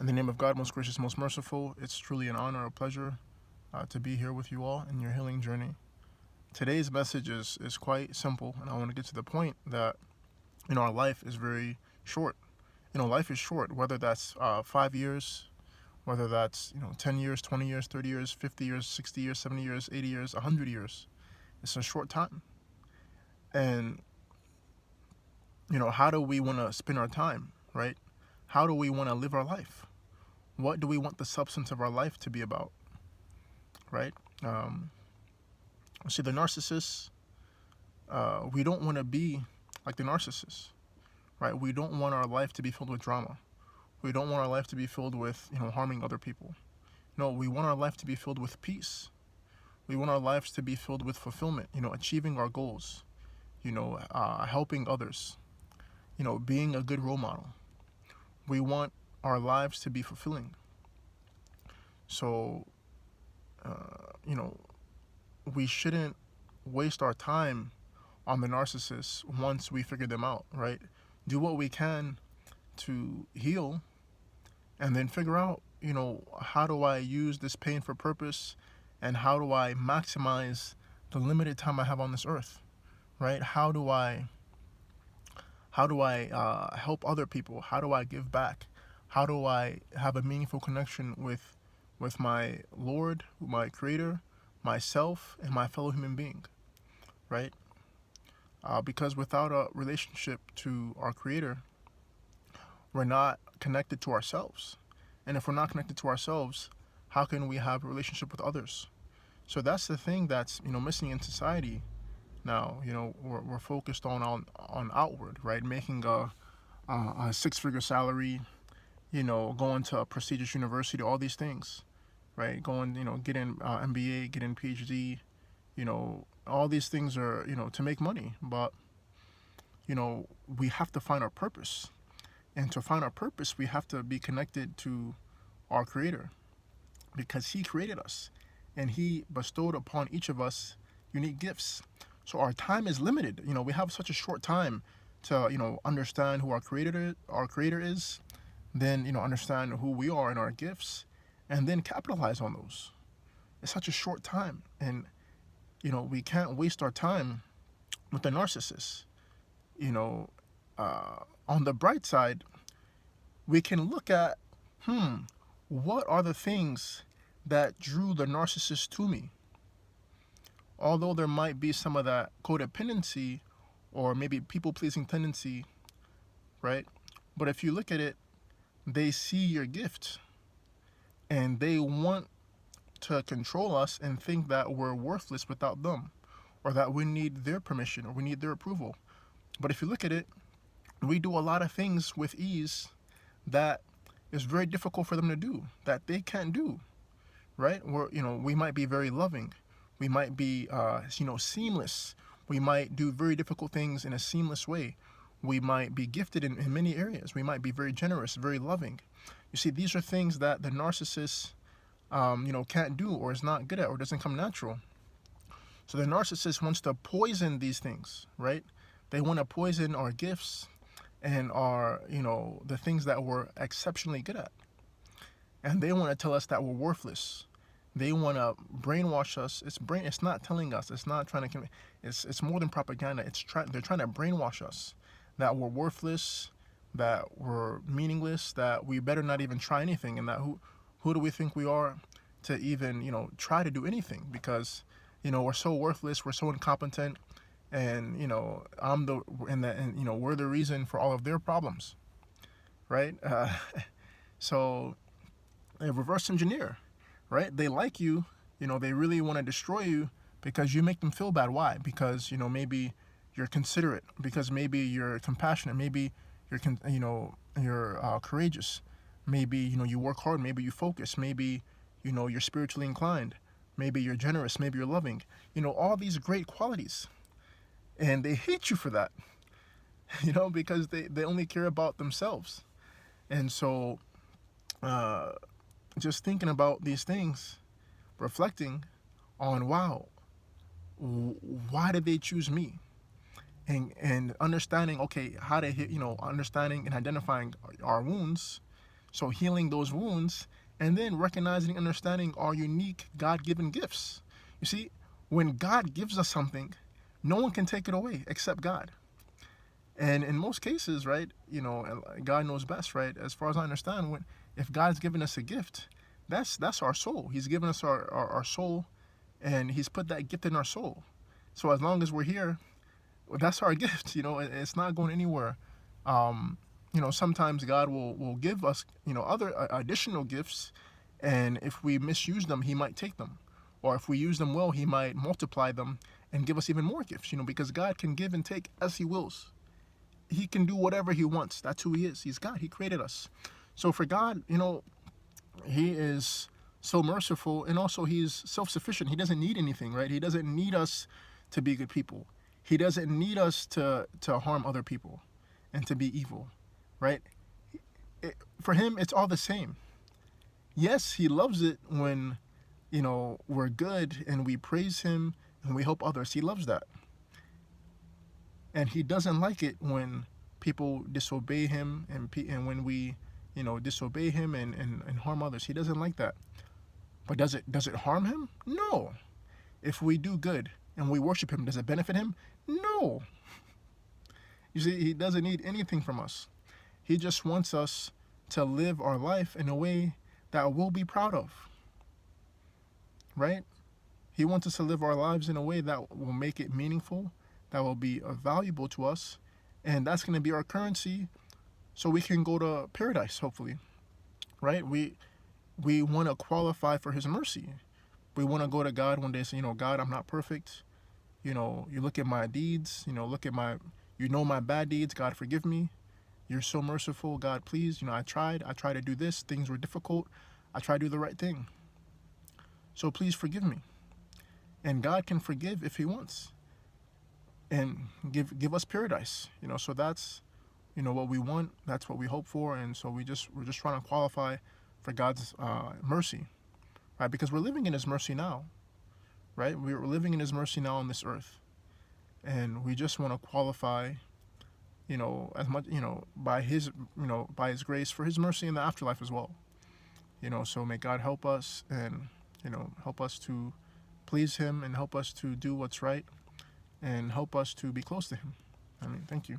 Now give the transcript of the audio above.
In the name of God, most gracious, most merciful, it's truly an honor, a pleasure to be here with you all in your healing journey. Today's message is quite simple, and I want to get to the point that, our life is very short. Life is short, whether that's 5 years, whether that's, 10 years, 20 years, 30 years, 50 years, 60 years, 70 years, 80 years, 100 years. It's a short time. And, how do we want to spend our time, right? How do we want to live our life? What do we want the substance of our life to be about, right? See, the narcissists, we don't want to be like the narcissists, right? We don't want our life to be filled with drama. We don't want our life to be filled with, harming other people. No, we want our life to be filled with peace. We want our lives to be filled with fulfillment, achieving our goals, helping others, being a good role model. We want our lives to be fulfilling. So, we shouldn't waste our time on the narcissists once we figure them out, right? Do what we can to heal and then figure out, how do I use this pain for purpose and how do I maximize the limited time I have on this earth, right? How do I help other people? How do I give back? How do I have a meaningful connection with my Lord, my Creator, myself, and my fellow human being, right? Because without a relationship to our Creator, we're not connected to ourselves. And if we're not connected to ourselves, how can we have a relationship with others? So that's the thing that's, missing in society now. We're focused on outward, right? Making a six-figure salary, going to a prestigious university, all these things, right? Going, getting MBA, getting PhD, all these things are, to make money. But, we have to find our purpose. And to find our purpose, we have to be connected to our Creator because He created us and He bestowed upon each of us unique gifts. So our time is limited. We have such a short time to, understand who our Creator is, then, understand who we are and our gifts, and then capitalize on those. It's such a short time. And, we can't waste our time with the narcissists. On the bright side, we can look at, what are the things that drew the narcissist to me? Although there might be some of that codependency or maybe people-pleasing tendency, right? But if you look at it, they see your gift and they want to control us and think that we're worthless without them or that we need their permission or we need their approval. But if you look at it, we do a lot of things with ease that is very difficult for them to do, that they can't do, right? We might be very loving. We might be, seamless. We might do very difficult things in a seamless way. We might be gifted in many areas. We might be very generous, very loving. You see, these are things that the narcissist, can't do or is not good at or doesn't come natural. So the narcissist wants to poison these things, right? They want to poison our gifts and our, the things that we're exceptionally good at. And they want to tell us that we're worthless. They want to brainwash us. It's not telling us. It's not trying to. It's more than propaganda. They're trying to brainwash us that we're worthless, that we're meaningless, that we better not even try anything, and that who do we think we are to even try to do anything? Because we're so worthless. We're so incompetent. And we're the reason for all of their problems, right? So they reverse engineer, right? They like you, they really want to destroy you because you make them feel bad. Why? Because maybe you're considerate, because maybe you're compassionate, maybe you're courageous, maybe you work hard, maybe you focus, maybe you're spiritually inclined, maybe you're generous, maybe you're loving, all these great qualities. And they hate you for that, because they only care about themselves. And so just thinking about these things, reflecting on, wow, why did they choose me? And understanding, okay, how to hit, understanding and identifying our wounds So healing those wounds and then recognizing and understanding our unique God-given gifts. You see, when God gives us something, no one can take it away except God. And in most cases, right, God knows best, right? As far as I understand, if God's given us a gift, that's our soul. He's given us our soul, and He's put that gift in our soul. So as long as we're here, that's our gift. It's not going anywhere. Sometimes God will give us, other additional gifts, and if we misuse them, He might take them. Or if we use them well, He might multiply them and give us even more gifts, because God can give and take as He wills. He can do whatever He wants. That's who He is. He's God. He created us. So for God, He is so merciful, and also He's self-sufficient. He doesn't need anything, right? He doesn't need us to be good people. He doesn't need us to harm other people and to be evil, right? For Him, it's all the same. Yes, He loves it when, we're good and we praise Him and we help others. He loves that. And He doesn't like it when people disobey Him and when we, disobey Him and harm others. He doesn't like that. But does it harm Him? No. If we do good and we worship Him, does it benefit Him? No. You see, He doesn't need anything from us. He just wants us to live our life in a way that we'll be proud of. Right? He wants us to live our lives in a way that will make it meaningful, that will be valuable to us, and that's going to be our currency so we can go to paradise, hopefully. Right? We want to qualify for His mercy. We want to go to God one day and say, God, I'm not perfect. You look at my deeds, look at my bad deeds. God, forgive me. You're so merciful. God, please. I tried to do this. Things were difficult. I tried to do the right thing. So please forgive me. And God can forgive if He wants. And give us paradise. So that's, what we want. That's what we hope for. And so we're just trying to qualify for God's mercy. Right? Because we're living in His mercy now. Right? We're living in His mercy now on this earth. And we just want to qualify, as much, by His grace for His mercy in the afterlife as well. So may God help us and, help us to please Him and help us to do what's right and help us to be close to Him. Thank you.